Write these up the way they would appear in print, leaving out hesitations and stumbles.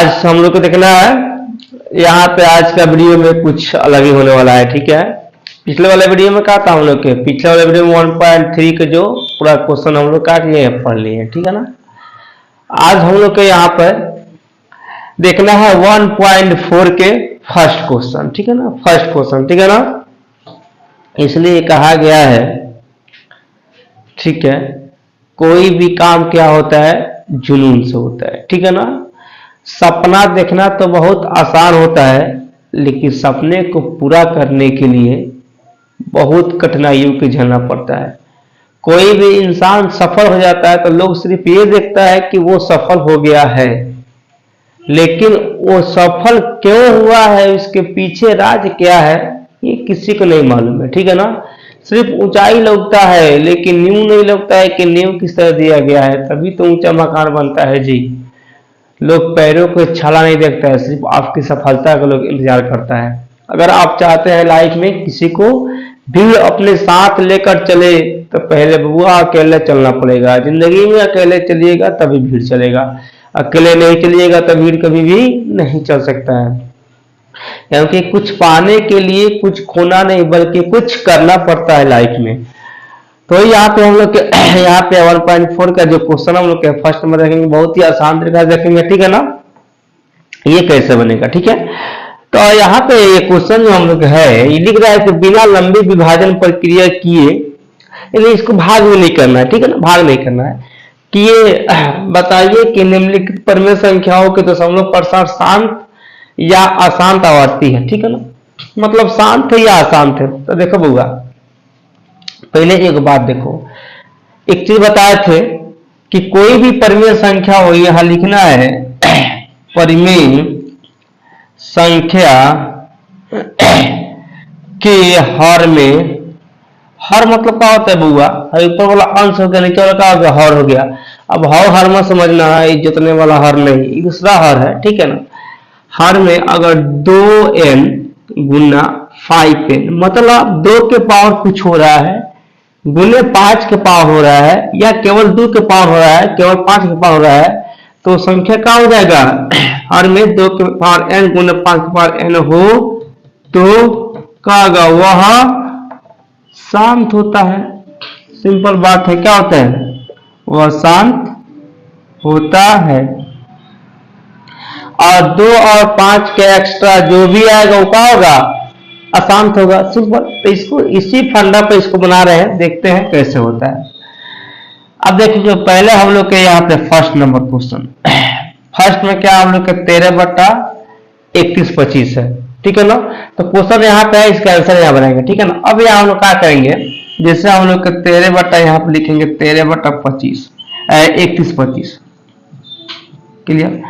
आज हम लोग को देखना है यहाँ पे, आज का वीडियो में कुछ अलग ही होने वाला है, ठीक है। पिछले वाले वीडियो में कहा था हम लोग के, पिछले वाले वीडियो में 1.3 के जो पूरा क्वेश्चन हम लोग काट लिए पढ़ लिए, ठीक है ना। आज हम लोग के यहाँ पर देखना है 1.4 के फर्स्ट क्वेश्चन, ठीक है ना, फर्स्ट क्वेश्चन, ठीक है ना। इसलिए कहा गया है, ठीक है, कोई भी काम क्या होता है, जुनून से होता है, ठीक है ना। सपना देखना तो बहुत आसान होता है, लेकिन सपने को पूरा करने के लिए बहुत कठिनाइयों को झेलना पड़ता है। कोई भी इंसान सफल हो जाता है तो लोग सिर्फ ये देखता है कि वो सफल हो गया है, लेकिन वो सफल क्यों हुआ है, उसके पीछे राज क्या है, ये किसी को नहीं मालूम है, ठीक है ना। सिर्फ ऊंचाई लगता है, लेकिन नींव नहीं लगता है कि नींव किस तरह दिया गया है, तभी तो ऊंचा मकान बनता है जी। लोग पैरों को छाला नहीं देखता है, सिर्फ आपकी सफलता का लोग इंतजार करता है। अगर आप चाहते हैं लाइफ में किसी को भीड़ अपने साथ लेकर चले, तो पहले बुआ अकेले चलना पड़ेगा। जिंदगी में अकेले चलिएगा तभी भीड़ चलेगा, अकेले नहीं चलिएगा तो भीड़ कभी भी नहीं चल सकता है। क्योंकि कुछ पाने के लिए कुछ खोना नहीं, बल्कि कुछ करना पड़ता है लाइफ में। तो यहाँ पे हम लोग यहाँ पे 1.4 का जो क्वेश्चन हम लोग के फर्स्ट में देखेंगे, बहुत ही आसान तरीका से देखेंगे, ठीक है ना। ये कैसे बनेगा, ठीक है। तो यहाँ पे ये क्वेश्चन जो हम लोग है, ये लिख रहा है कि बिना लंबी विभाजन प्रक्रिया किए, यानी इसको भाग में नहीं करना है, ठीक है ना, भाग नहीं करना है कि ये बताइए कि निम्नलिखित परिमेय संख्याओं के दशमलव प्रसार शांत या अशांत आवर्ती है, ठीक है ना। मतलब शांत है या अशांत है। तो देखो बुआ, पहले एक बात देखो, एक चीज बताए थे कि कोई भी परिमेय संख्या हो, यहां लिखना है परिमेय संख्या के हर में, हर मतलब क्या होता है बुआ, ऊपर वाला अंश हो गया, नीचे वाला क्या हो गया, हर हो गया। अब हर में समझना है, जितने वाला हर नहीं, दूसरा हर है, ठीक है ना। हर में अगर 2n गुना 5n, मतलब 2 के पावर कुछ हो रहा है, गुने 5 के पावर हो रहा है, या केवल 2 के पावर हो रहा है, केवल 5 के पावर हो रहा है, तो संख्या क्या हो जाएगा, हर में 2 के पावर n गुने 5 के पावर n हो तो क्या होगा, वह शांत होता है। सिंपल बात है, क्या होता है, वह शांत होता है। और 2 और 5 के एक्स्ट्रा जो भी आएगा वो क्या होगा, अशांत होगा, सिंपल। तो इसको इसी फंडा पे इसको बना रहे हैं, देखते हैं कैसे होता है। अब देखिए, पहले हम लोग के यहाँ पे फर्स्ट नंबर क्वेश्चन, फर्स्ट में क्या हम लोग के 13/31/25 है, ठीक है ना। तो क्वेश्चन यहाँ पे है, इसका आंसर यहाँ बनाएंगे, ठीक है ना। अब यहाँ हम लोग क्या करेंगे, जैसे हम लोग के 13 यहाँ पे लिखेंगे 13/25 31/25, क्लियर।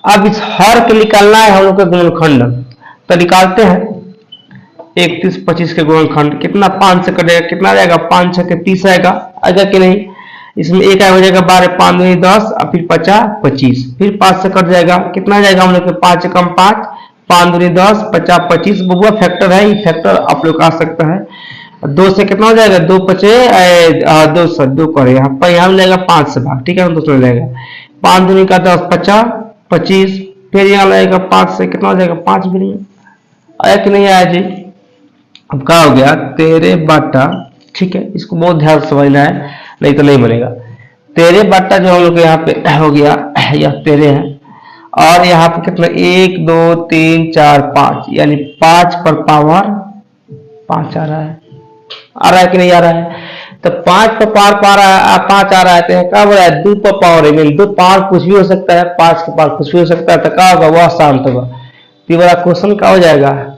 अब इस हर के निकालना है हम लोग का गुणनखंड, तो निकालते हैं। 31/25 के गुणनखंड कितना, 5 से कटेगा, कितना जाएगा, 5 6 के 30 आएगा कि नहीं। इसमें एक हो जाएगा 12, 5 दूनी 10, और फिर 50 25, फिर 5 से कट जाएगा, कितना जाएगा हम लोग के 5 कम 5, 5 दूनी 10, 50 25। बबुआ फैक्टर है, ये फैक्टर आप लोग आ सकता है। 2 से कितना हो जाएगा, 2 5 2 करे, यहाँ पर यहाँ मिलेगा 5 से भाग, ठीक है ना, 2 मिलेगा। 5 दूनी का 10, 50 25, फिर यहाँ लगेगा 5 से कितना हो जाएगा, 5 भी नहीं आया कि नहीं आया जी। अब क्या हो गया, 13 ठीक है, इसको बहुत ध्यान से समझना है, नहीं तो नहीं बनेगा। 13 जो हम लोग यहाँ पे हो गया, यह 13 है, और यहाँ पे कितना 1 2 3 4 5, यानी 5 पर पावर 5 आ रहा है कि नहीं आ रहा है। तो 5 पर पावर 5 आ रहा है, तो क्या बोल रहा है, 2 पर पावर है, 2 पावर कुछ भी हो सकता है, 5 के पावर कुछ भी हो सकता है, तो क्या होगा, वह शांत होगा। तो वाला क्वेश्चन क्या हो जाएगा,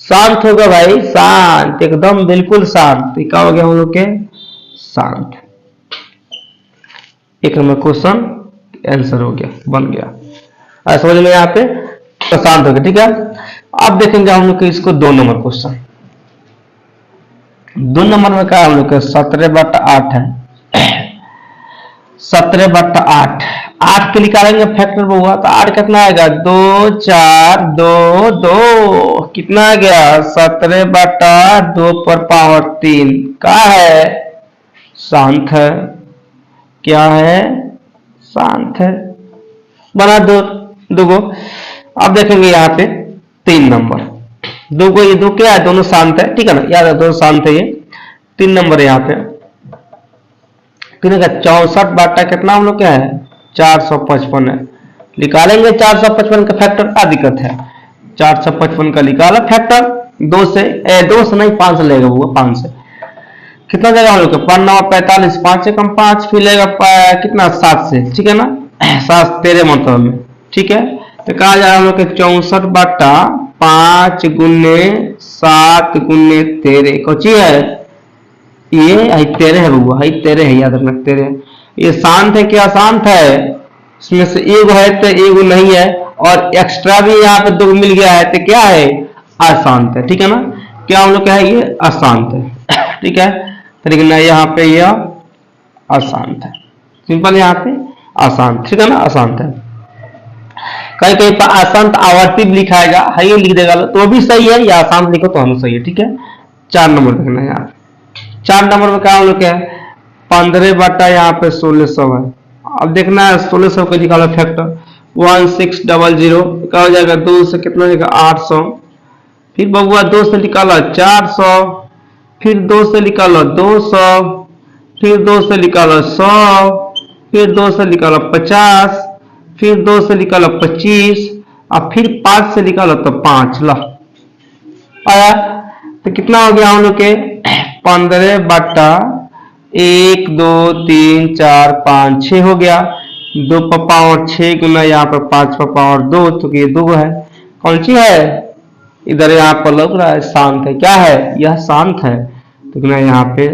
शांत होगा भाई, शांत, एकदम बिल्कुल शांत। क्या हो गया हम लोग के, शांत। एक नंबर क्वेश्चन आंसर हो गया, बन गया, समझ में यहाँ पे, तो शांत हो गया, ठीक है। अब देखेंगे हम लोग के इसको 2 नंबर क्वेश्चन। 2 नंबर में क्या हम लोग के 17/8 है, 17/8, 8 के निकालेंगे फैक्टर में हुआ, तो 8 कितना आएगा, 2 4 2 2, कितना आ गया, 17/2 पर पावर 3, क्या है, शांत है। क्या है, शांत है, बना दो। दो को। अब देखेंगे यहाँ पे 3 नंबर, दो को, ये दो क्या है, दोनों शांत है, ठीक है ना, याद है दोनों शांत है। ये 3 नंबर है यहाँ पे, 3 का 64 बाटा कितना हम लोग क्या है, 455 है। निकालेंगे 455 का फैक्टर, क्या दिक्कत है, 455 का निकाला फैक्टर, 2 से नहीं 5 से लेगा वो, 5 से कितना जाएगा हम लोग का, 5 9 45, 5 से कम 5, फिर लेगा कितना 7 से, ठीक है ना, 7 13 मतलब में, ठीक है। तो कहा जाएगा हम लोग के 64 बाटा 5 गुने 7 गुने 13, कौची है ये, 13 है बउआ, 13 है, याद रखना 13। ये शांत है क्या अशांत है, इसमें से एगो है तो एगो नहीं है, और एक्स्ट्रा भी यहाँ पे 2 मिल गया है, तो क्या है अशांत है, ठीक है ना। क्या हम लोग क्या है, ये अशांत है, ठीक है। तो लिखना यहाँ पे यह अशांत है, सिंपल यहाँ पे अशांत, ठीक है ना, अशांत है। कहीं कहीं पर अशांत आवर्ती लिखाएगा, है ये लिख देगा तो भी सही है, या अशांत लिखो तो हम सही है, ठीक है। 4 नंबर देखना है यहाँ, 4 नंबर में क्या हम लोग क्या है, 15 बटा यहाँ पे 1600 है। अब देखना है 1600 को निकालो फैक्टर, 1600 क्या हो जाएगा, 2 से कितना हो जाएगा 800, फिर बबुआ 2 से निकाला 400, फिर 2 से निकालो 200, फिर 2 से निकालो 100, फिर 2 से निकालो 50, फिर 2 से निकालो 25, और फिर 5 से निकालो तो 5 ला आया। तो कितना हो गया हम लोग के 15 बटा 1 2 3 4 5 6 हो गया, 2 पावर 6 गुना यहाँ पर 5 पावर 2, तो ये 2 है, कौन सी है, इधर यहाँ पर लग रहा है शांत है, क्या है यह शांत है, तो यहाँ पे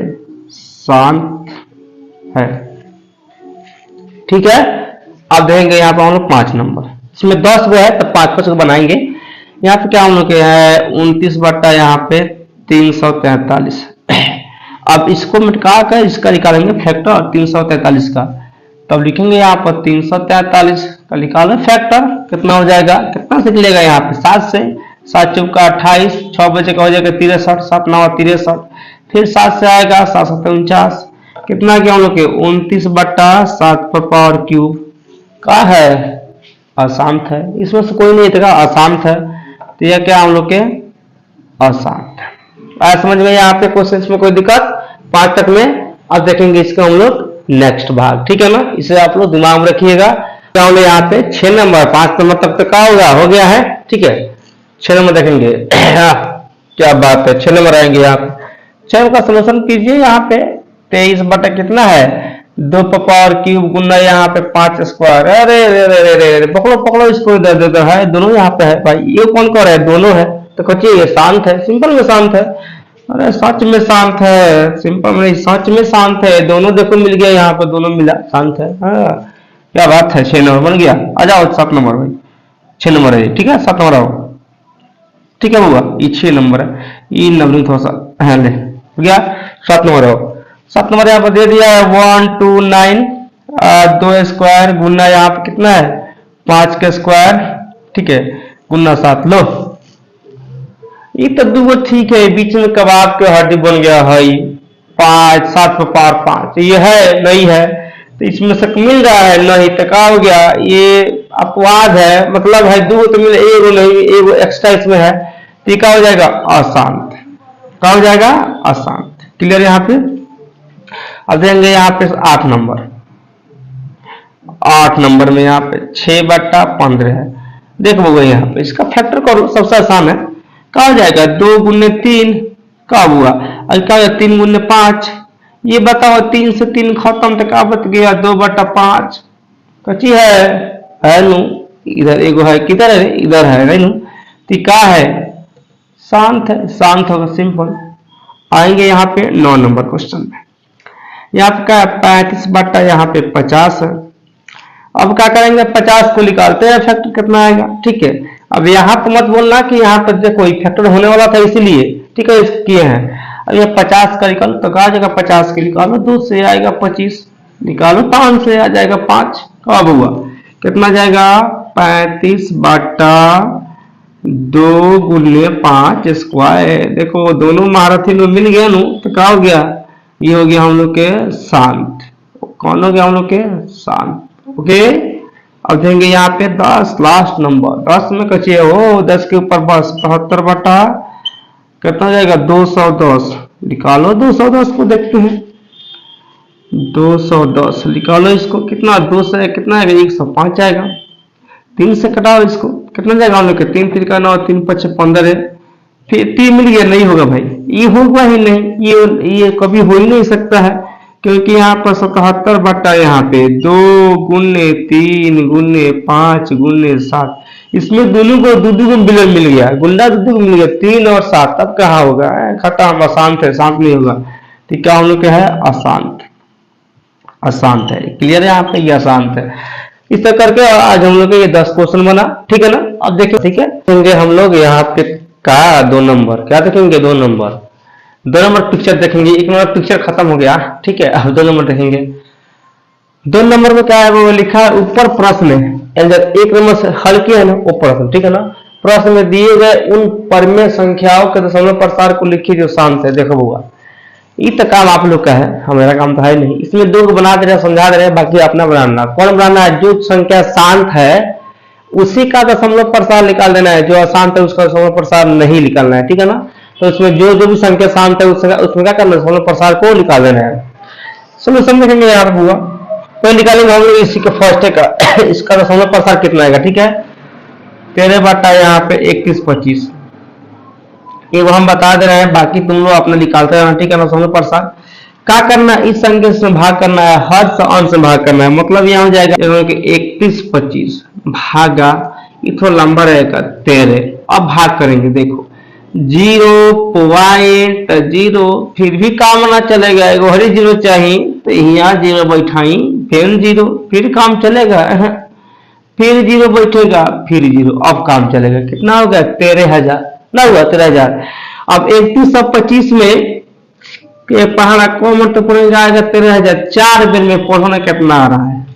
शांत है, ठीक है। अब देखेंगे यहाँ पर हम लोग 5 नंबर, इसमें 10 गो है तो 5 को बनाएंगे। यहाँ पे क्या हम लोग के है 29 बट्टा यहाँ पे 343। अब इसको मिटा कर इसका निकालेंगे फैक्टर 343 का, तब लिखेंगे यहाँ पर 343 का निकालें फैक्टर, कितना हो जाएगा, कितना से निकलेगा यहाँ पे 7 से, 7 चौका 28, 6 बजे का हो जाएगा 63, 7 9 63, फिर 7 से आएगा 7 7 49, कितना क्या हम लोग के 29 बट्टा 7 पर पावर क्यूब का है, अशांत है, इसमें से कोई नहीं देगा, अशांत है, तो यह क्या हम लोग के अशांत है। आया समझ में यहाँ पे क्वेश्चन में कोई दिक्कत 5 तक में। अब देखेंगे इसका हम लोग नेक्स्ट भाग, ठीक है ना, इसे आप लोग दिमाग में रखिएगा। यहाँ पे 6 नंबर 5 नंबर तक तो क्या होगा, हो गया है, ठीक है। 6 नंबर देखेंगे क्या बात है, 6 नंबर आएंगे यहाँ पे, 6 का सलूशन कीजिए। यहाँ पे 23 बटा कितना है 2 पावर क्यूब गुना यहाँ पे 5 स्क्वायर, अरे रे रे रे रे पकड़ो पकड़ो इसको, इधर इधर है, दोनों यहाँ पे है भाई, ये कौन कर रहा है, दोनों है, तो कहिए ये शांत है, सिंपल में शांत है, अरे सच में शांत है, सिंपल में सच में शांत है, दोनों देखो मिल गया यहाँ पर, दोनों मिला शांत है, हाँ क्या बात है। 6 नंबर बन गया, आ जाओ 7 नंबर भाई, 6 नंबर है, ठीक है 7 नंबर आओ, ठीक है बुआ, ये 6 नंबर है, ये नंबर थोड़ा सा है ले हो गया। 7 नंबर आओ, 7 नंबर यहाँ पर दे दिया है 129 2 स्क्वायर गुना यहाँ पे कितना है 5 का स्क्वायर, ठीक है, गुना 7, लो ये तो 2 ठीक है, बीच में कबाब के हड्डी बन गया है, 5 7 पर पावर 5 ये है नहीं है, तो इसमें शक मिल रहा है नहीं, तो क्या हो गया, ये अपवाद है, मतलब है 2 तो मिले, एगो नहीं, एगो एक्स्ट्रा इसमें है, तो क्या हो जाएगा अशांत, क्या हो जाएगा अशांत, क्लियर यहाँ पे। अब देंगे यहाँ पे 8 नंबर, 8 नंबर में यहाँ पे 6 बट्टा 15 है, देखो यहाँ पे इसका फैक्टर करो, सबसे आसान है, क्या हो जाएगा 2 गुने 3 क्या हुआ, और क्या 3 गुने 5, ये बताओ 3 से 3 खत्म, तो क्या बच गया 2 बटा 5, कच्ची है नु, इधर एगो है, किधर है, इधर है नु, तो क्या है शांत है, शांत होगा, सिंपल। आएंगे यहाँ पे 9 नंबर क्वेश्चन में, यहाँ पे क्या है 35 बट्टा यहाँ पे 50 है। अब क्या करेंगे 50 को निकालते हैं, फैक्टर कितना आएगा, ठीक है। अब यहाँ तो मत बोलना कि यहाँ पर देखो फैक्टर होने वाला था इसीलिए, ठीक है, किए हैं। अब ये 50 का निकालो तो कहा जाएगा 50 के निकालो, 2 से आएगा 25, निकालो 5 से आ जाएगा 5, कब हुआ कितना जाएगा 35 बट्टा 2 गुने 5 स्क्वायर, देखो दोनों महारथी लोग मिल गया नु, तो क्या हो गया, ये हो गया हम लोग के शांत, कौन हो गया हम लोग के शांत, ओके अब देंगे यहाँ पे 10 लास्ट नंबर, 10 में कचिए हो, 10 के ऊपर बस 72 बटा कितना हो जाएगा 210। निकालो 210 को, देखते हैं 210 निकालो इसको, कितना 2 से कितना आएगा 105 आएगा। 3 से कटाओ इसको, कितना जाएगा हम लोग के 3 3 का 9, 3 5 15 है, फिर 3 मिल गया। नहीं होगा भाई, ये होगा ही नहीं, ये कभी हो ही नहीं सकता है, क्योंकि यहाँ पर 77 बटा यहाँ पे 2 गुने 3 गुने 5 गुने 7, इसमें दोनों को दूध को मिल गया, गुंडा दूध को मिल गया 3 और 7, तब कहाँ होगा खत्म, अशांत है, शांत नहीं होगा। तो क्या हम लोग क्या है अशांत, अशांत है। क्लियर है यहाँ पे, ये अशांत है। इस तरह करके आज हम लोग ये 10 क्वेश्चन बना, ठीक है ना। अब देखिए, ठीक है, देखेंगे हम लोग यहाँ पे का 2 नंबर, क्या देखेंगे 2 नंबर, 2 नंबर पिक्चर देखेंगे। 1 नंबर पिक्चर खत्म हो गया, ठीक है। अब 2 नंबर देखेंगे। 2 नंबर में क्या है वो लिखा है ऊपर प्रश्न है, 1 नंबर से हल किया है ना वो प्रश्न, ठीक है ना। प्रश्न में दिए गए उन परमेय संख्याओं के दशमलव प्रसार को लिखिए जो शांत है। देखो बुआ, ये तो काम आप लोग का है, हमारा काम तो है नहीं। इसमें 2 बना दे रहे, समझा दे रहे, बाकी अपना बनाना। कौन बनाना है? जो संख्या शांत है उसी का दशमलव प्रसार निकाल देना है, जो अशांत है उसका दशमलव प्रसार नहीं निकालना है, ठीक है ना। तो इसमें जो भी संख्या शांत है उसमें क्या करना है, दशमलव प्रसार को निकाल देना है। सोल्यूशन देखेंगे यार हुआ, तो निकालेंगे हम लोग इसी के फर्स्ट का इसका दशमलव प्रसार कितना आएगा, ठीक है। 13 बटा यहाँ पे 31 25, ये वो हम बता दे रहे हैं, बाकी तुम लोग अपना निकालते रहना, ठीक है ना। दशमलव प्रसार क्या करना है, इस संख्या से भाग करना है, हर अंश से भाग करना है, मतलब यहाँ हो जाएगा 31 25 भागा, ये थोड़ा लंबा रहेगा 13। अब भाग करेंगे, देखो 0.0, फिर भी काम ना चलेगा, एगो हरी 0 चाहिए तो यहाँ 0 बैठाई, फिर 0, फिर काम चलेगा, फिर 0 बैठेगा, फिर 0, अब काम चलेगा। कितना हो गया 13,000 ना हुआ 13,000। अब 3125 में पढ़ना कॉमन तो पड़ेगा आएगा 13,000, 4 बेर में पढ़ना कितना आ रहा है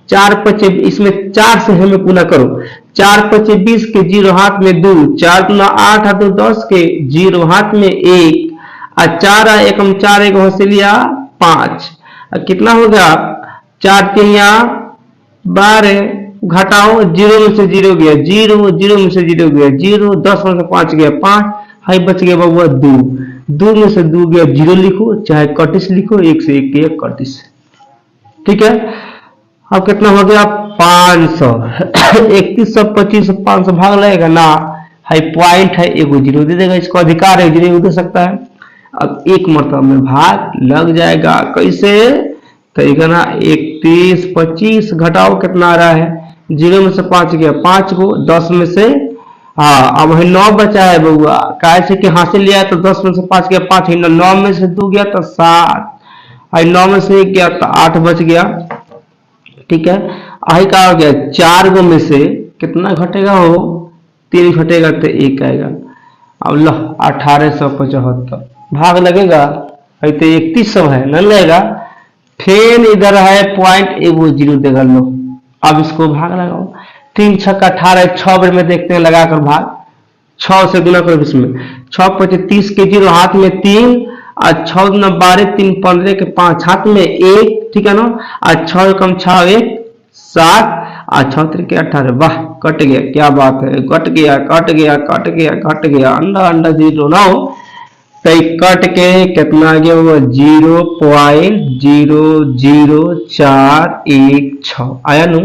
4 5, इसमें 4 से हमें पूरा करो, 4 5 20 के 0 हाथ में 2, 4 दूना 8 2 10 के 0 हाथ में 1, और 4 1 4 1 हौसलिया 5, कितना हो गया 4 3 12, घटाओ 0 में से 0 गया 0, 0 में से 0 गया 0, 10 में से 5 गया 5, हाई बच गया बबुआ 2, 2 में से 2 गया 0 लिखो, चाहे कटिस लिखो, 1 से 1 गया कटिस, ठीक है। अब कितना हो गया 500 3125 500 भाग लगेगा ना, हाई पॉइंट है, एगो 0 दे देगा, इसको अधिकार है 0 दे सकता है। अब एक मरतबा में भाग लग जाएगा, कैसे तो ना 31 25 घटाओ कितना आ रहा है, 0 में से 5 गया 5 को, 10 में से अब 9 बचा है बउआ, कैसे कि हासिल लिया है तो 10 में से 5 गया 5, 9 में से 2 गया तो 7, 9 में से 1 गया तो 8 बच गया, ठीक है। आई का हो गया 4 गो में से कितना घटेगा हो 3 घटेगा तो 1 आएगा। अब लो 1875 भाग लगेगा, तो 3100 है न लगेगा, फिर इधर है पॉइंट, एगो 0 देगा। लो अब इसको भाग लगाओ, 3 6 18, 6 बार में देखते हैं लगाकर भाग, 6 से गुना करो इसमें, 6 5 30 के 0 हाथ में 3, और 6 गुना 12 3 15 के 5 हाथ में 1, ठीक है ना। और 6 कम 6 1 7, और 6 3 के 18, वाह कट गया, क्या बात है, कट गया कट गया कट गया कट गया, अंडा अंडा 0 ना हो तो कट के कितना आ गया वो 0.00416 आया नु,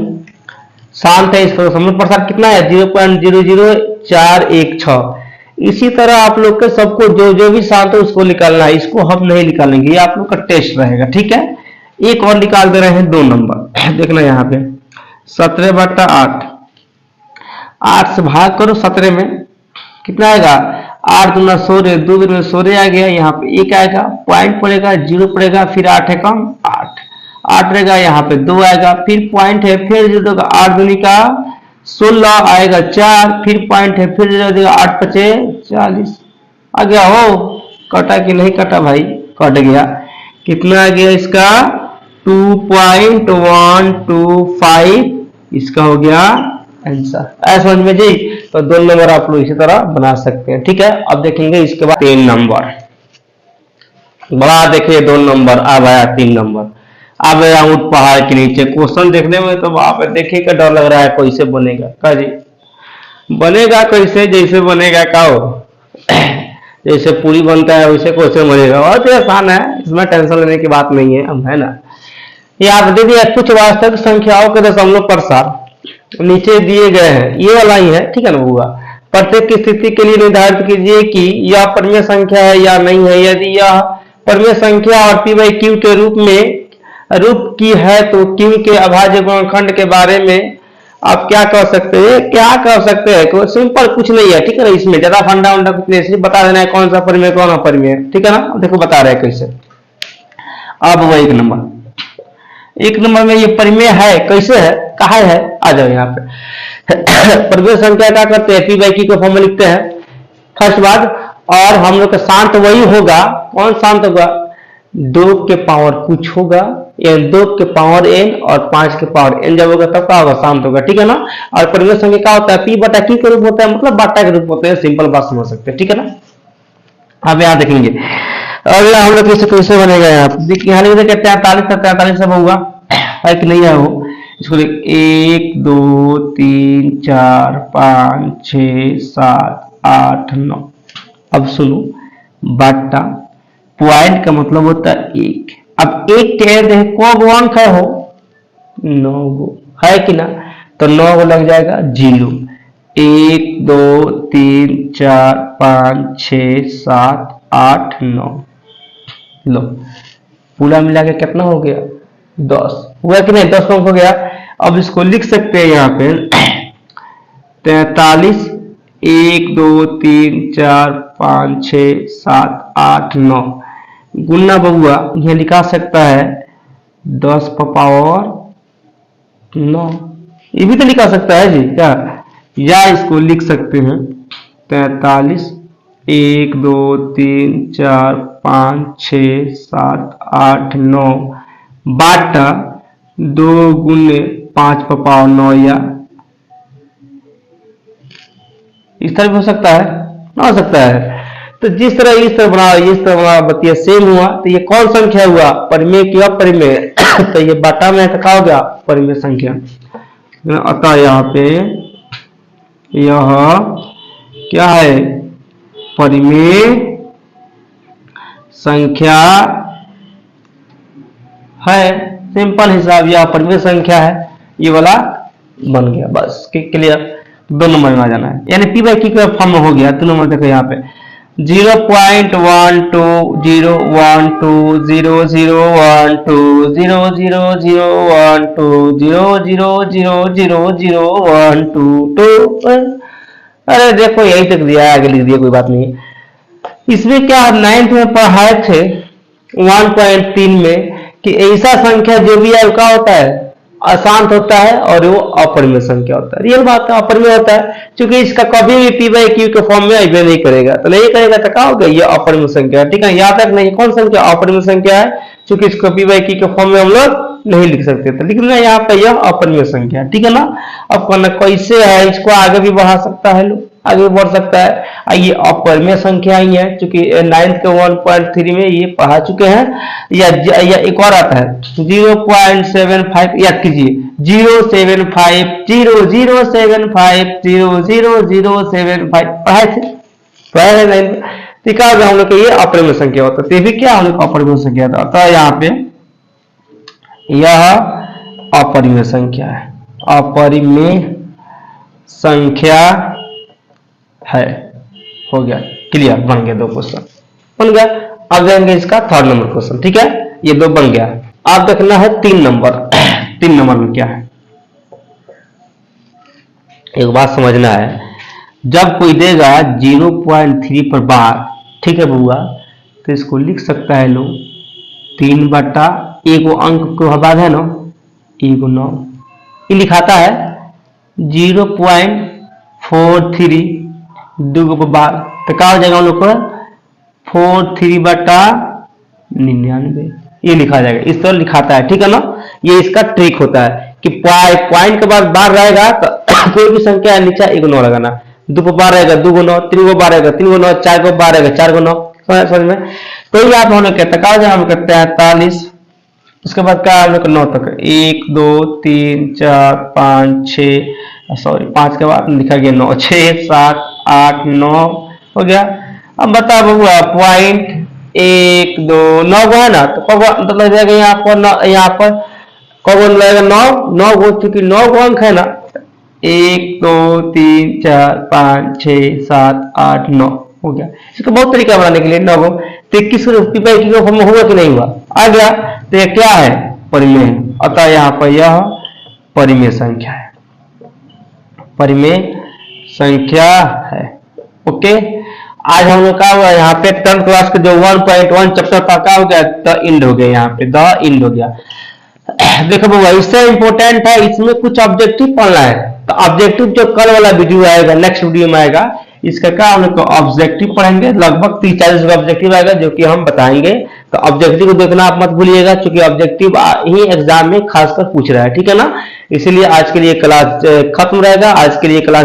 शांत है। इसका दशमलव प्रसार कितना है 0.00416। इसी तरह आप लोग के सबको जो जो भी शांत है उसको निकालना है, इसको हम नहीं निकालेंगे, ये आप लोग का टेस्ट रहेगा, ठीक है। एक और निकाल दे रहे हैं 2 नंबर, देखना यहाँ पे 17 बटा 8, 8 से भाग करो 17 में, कितना आएगा 8 दूना 16, 2 में 16 आ गया, यहाँ पे 1 आएगा, पॉइंट पड़ेगा 0 पड़ेगा, फिर 8 है कम 8 रहेगा, यहाँ पे 2 आएगा, फिर पॉइंट है, फिर 0 का 8 दूनी का 16 आएगा 4, फिर पॉइंट है, फिर 0 8 5 40 आ गया। हो कटा कि नहीं कटा भाई, कट गया। कितना आ गया इसका 2.125, इसका हो गया आंसर। ऐसा समझ में जी। तो 2 नंबर आप लोग इसी तरह बना सकते हैं, ठीक है। अब देखेंगे इसके बाद 3 नंबर, बड़ा देखिए 2 नंबर, अब आया 3 नंबर। अब राउंड पहाड़ के नीचे क्वेश्चन देखने में तो वहां पे देखिएगा डर लग रहा है कैसे बनेगा का जी, बनेगा कैसे, जैसे बनेगा का हो जैसे पूरी बनता है वैसे क्वेश्चन बनेगा, बहुत ही आसान है, इसमें टेंशन लेने की बात नहीं है हम, है ना। ये आप दे दिया कुछ वास्तविक संख्याओं के दशमलव प्रसार नीचे दिए गए हैं, ये वाला ही है, ठीक है ना हुआ। प्रत्येक स्थिति के लिए निर्धारित कीजिए कि यह परिमेय संख्या है या नहीं है। यदि यह परिमेय संख्या और पी बाई क्यू के रूप की है तो क्यू के अभाज्य गुणनखंड के बारे में आप क्या कर सकते हैं, क्या कर सकते हैं, कोई सिंपल कुछ नहीं है, ठीक है ना। इसमें ज्यादा फंडा उंडा कुछ नहीं, सिर्फ बता देना है कौन सा परिमेय कौन सा परिमेय, ठीक है ना। देखो बता रहे हैं कैसे। अब वो एक नंबर में ये परिमेय है, कैसे है, कहा है, आ जाओ यहाँ पे परिमेय संख्या क्या करते हैं, पी बाई क्यू के फॉर्म में लिखते हैं फर्स्ट बात, और हम लोग का शांत वही होगा, कौन शांत होगा, 2 के पावर कुछ होगा, या 2 के पावर n और 5 के पावर n जब होगा तब क्या होगा, शांत होगा, ठीक है ना। और परिमेय संख्या क्या होता है, पी बटा क्यू के रूप होता है, मतलब बाटा के रूप होते हैं, सिंपल बात समझ सकते हैं, ठीक है ना। अब यहाँ देखेंगे अगला हम लोग कैसे बनेगा, यहाँ यहाँ लिख देते 43 सब होगा, है कि नहीं है वो, इसको 1 2 3 4 5 6 7 8 9। अब सुनो, बाटा पॉइंट का मतलब होता है 1, अब 1 के देख को अंक है हो 9 गो, है कि ना, तो 9 गो लग जाएगा 0, 1 2 3 4 5 6 7 8 9, लो पूरा मिला के कितना हो गया 10 हुआ कि नहीं, 10 अंक हो गया। अब इसको लिख सकते हैं यहाँ पे 43 1 2 3 4 5 6 7 8 9 गुना बबुआ यह लिखा सकता है 10 पावर 9, ये भी तो लिखा सकता है जी क्या, या इसको लिख सकते हैं 43 1 2 3 4 5 6 7 8 9 बाटा 2 गुने 5 पावर 9, या इस तरह भी हो सकता है ना, हो सकता है। तो जिस तरह इस तरह बनाओ, इस तरह बनाओ, बतिया सेम हुआ, तो ये कौन संख्या हुआ, परिमेय की अपरिमेय तो ये बाटा में क्या हो गया, परिमेय संख्या। अतः यहाँ पे यह क्या है, परिमेय संख्या है, सिंपल हिसाब, यह परिमेय संख्या है, ये वाला बन गया, बस क्लियर। 2 नंबर में आ जाना है, यानी पी बाई क्यू का फॉर्म में हो गया। 2 नंबर देखो यहाँ पे 0.12 0 1 2 0 0 1 2 0 0 0 1 2 0 0 0 0 0 1 2 2। अरे देखो यही तक दिया, आगे लिख दिया, कोई बात नहीं। इसमें क्या 9th में पढ़ाए थे 1.3 में कि ऐसा संख्या जो भी है क्या होता है, अशांत होता है और वो अपरिमेय संख्या होता है। रियल बात है, अपरिमेय होता है, क्योंकि इसका कभी भी पी बाई क्यू के फॉर्म में अभिनय नहीं करेगा, तो नहीं करेगा तो क्या होगा, ये अपरिमेय संख्या है, ठीक है। यहाँ तक नहीं, कौन संख्या, अपरिमेय संख्या है, क्योंकि इसको पी बाई क्यू के फॉर्म में हम लोग नहीं लिख सकते, तो लिख देना यहाँ पे यह अपरिमेय संख्या, ठीक है ना। अब कहना कैसे है, इसको आगे भी बढ़ा सकता है, लोग आगे बढ़ सकता है। ये अपरिमेय संख्या ही है, क्योंकि 9th के 1.3 में ये पढ़ा चुके हैं। या एक और आता है 0.75, याद कीजिए 075 0075 00075 पढ़ाए थे, पढ़ाए थे 9th में। ठीक है, हम लोग ये अपरिमेय संख्या होता है, भी क्या हम लोग अपरिमेय संख्या था, यहाँ पे यह अपरिमेय संख्या है, अपरिमेय संख्या है। हो गया, क्लियर, बन गया 2 क्वेश्चन बन गया। अब देंगे इसका 3rd नंबर क्वेश्चन, ठीक है, ये 2 बन गया। अब देखना है 3 नंबर 3 नंबर में क्या है, एक बात समझना है, जब कोई देगा 0.3 पर बार, ठीक है बुआ, तो इसको लिख सकता है लोग 3 बटा एगो अंक को बाद है ना, एगो 9, ये लिखाता है 0.43 2 बार, तो क्या हो जाएगा हम लोग को 43 बटा 99, ये लिखा जाएगा, इस तरह लिखाता है, ठीक है ना। ये इसका ट्रिक होता है कि पॉइंट के बाद बार रहेगा तो कोई भी संख्या नीचे 1 9 लगाना, 2 पर बार रहेगा 2 9, 3 को बार रहेगा 3 9, 4 को बार रहेगा 4 9, समझ में। तो ये आप हम लोग कहते हैं 43 उसके बाद क्या हम लोग 9 तक 1 2 3 4 5 6 सॉरी 5 के बाद लिखा गया 9 6 7 8 9 हो गया। अब बता बबुआ पॉइंट 1 2 9 गो है ना, तो कब लग जाएगा यहाँ पर यहाँ पर कब लगेगा 9 9 गो, चूंकि 9 गो अंक है ना 1 2 3 4 5 6 7 8 9 हो गया। इसका बहुत तरीका बनाने के लिए 9 गो तो 21 को फॉर्म हुआ कि नहीं हुआ, आ गया। तो ये क्या है परिमेय, अतः यहाँ पर यह परिमेय संख्या है, परिमेय संख्या है। ओके, आज हम लोग का हुआ यहाँ पे 10th क्लास के जो 1.1 चैप्टर का क्या हो गया, द इंड हो गया, यहाँ पे द इंड हो गया। देखो बाबा इससे इंपॉर्टेंट है, इसमें कुछ ऑब्जेक्टिव पढ़ना है। तो ऑब्जेक्टिव जो कल वाला वीडियो आएगा, नेक्स्ट वीडियो में आएगा, इसका क्या हम लोग ऑब्जेक्टिव पढ़ेंगे, लगभग 30-40 का ऑब्जेक्टिव आएगा जो कि हम बताएंगे। तो ऑब्जेक्टिव को देखना आप मत भूलिएगा, क्योंकि ऑब्जेक्टिव ही एग्जाम में खासकर पूछ रहा है, ठीक है ना। इसीलिए आज के लिए क्लास खत्म रहेगा, आज के लिए क्लास